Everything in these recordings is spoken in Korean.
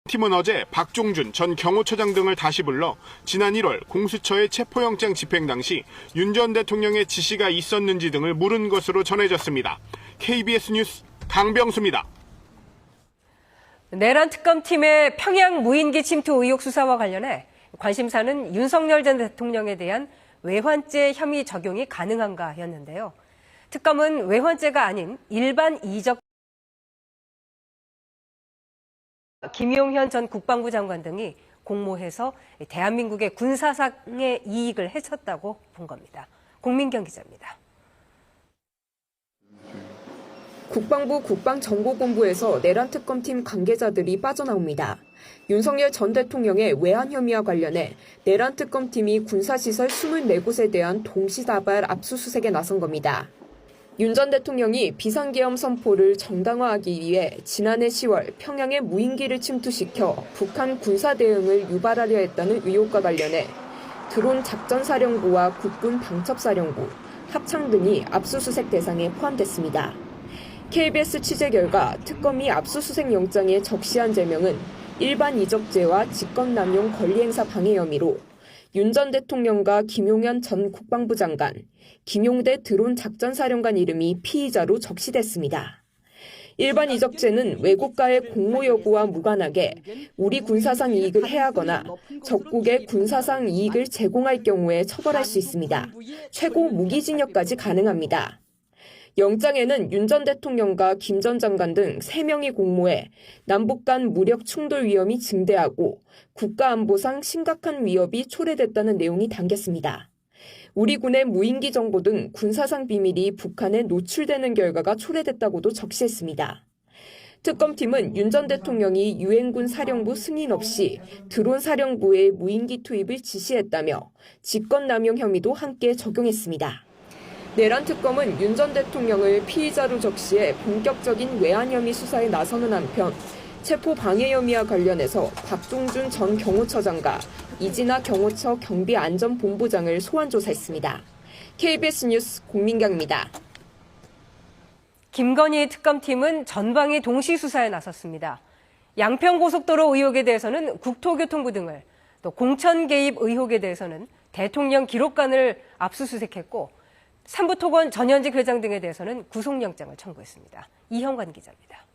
팀은 어제 박종준 전 경호처장 등을 다시 불러 지난 1월 공수처의 체포영장 집행 당시 윤 전 대통령의 지시가 있었는지 등을 물은 것으로 전해졌습니다. KBS 뉴스 강병수입니다. 내란 특검팀의 평양 무인기 침투 의혹 수사와 관련해 관심사는 윤석열 전 대통령에 대한 외환죄 혐의 적용이 가능한가였는데요. 특검은 외환죄가 아닌 일반 이적 김용현 전 국방부 장관 등이 공모해서 대한민국의 군사상의 이익을 해쳤다고 본 겁니다. 공민경 기자입니다. 국방부 국방정보본부에서 내란특검팀 관계자들이 빠져나옵니다. 윤석열 전 대통령의 외환 혐의와 관련해 내란특검팀이 군사시설 24곳에 대한 동시다발 압수수색에 나선 겁니다. 윤 전 대통령이 비상계엄 선포를 정당화하기 위해 지난해 10월 평양에 무인기를 침투시켜 북한 군사 대응을 유발하려 했다는 의혹과 관련해 드론 작전사령부와 국군 방첩사령부, 합창 등이 압수수색 대상에 포함됐습니다. KBS 취재 결과 특검이 압수수색 영장에 적시한 죄명은 일반 이적죄와 직권남용 권리행사 방해 혐의로 윤 전 대통령과 김용현 전 국방부 장관, 김용대 드론 작전사령관 이름이 피의자로 적시됐습니다. 일반 이적죄는 외국과의 공모 여부와 무관하게 우리 군사상 이익을 해하거나 적국의 군사상 이익을 제공할 경우에 처벌할 수 있습니다. 최고 무기징역까지 가능합니다. 영장에는 윤 전 대통령과 김 전 장관 등 3명이 공모해 남북 간 무력 충돌 위험이 증대하고 국가안보상 심각한 위협이 초래됐다는 내용이 담겼습니다. 우리 군의 무인기 정보 등 군사상 비밀이 북한에 노출되는 결과가 초래됐다고도 적시했습니다. 특검팀은 윤 전 대통령이 유엔군 사령부 승인 없이 드론 사령부에 무인기 투입을 지시했다며 직권남용 혐의도 함께 적용했습니다. 내란특검은 윤 전 대통령을 피의자로 적시해 본격적인 외환 혐의 수사에 나서는 한편 체포 방해 혐의와 관련해서 박종준 전 경호처장과 이진아 경호처 경비안전본부장을 소환 조사했습니다. KBS 뉴스 공민경입니다. 김건희 특검팀은 전방위 동시 수사에 나섰습니다. 양평고속도로 의혹에 대해서는 국토교통부 등을, 또 공천 개입 의혹에 대해서는 대통령 기록관을 압수수색했고 삼부토건 전현직 회장 등에 대해서는 구속영장을 청구했습니다. 이형관 기자입니다.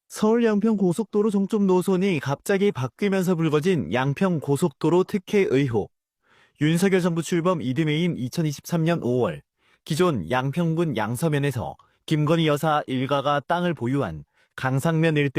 서울 양평고속도로 종점 노선이 갑자기 바뀌면서 불거진 양평고속도로 특혜 의혹. 윤석열 정부 출범 이듬해인 2023년 5월, 기존 양평군 양서면에서 김건희 여사 일가가 땅을 보유한 강상면 일대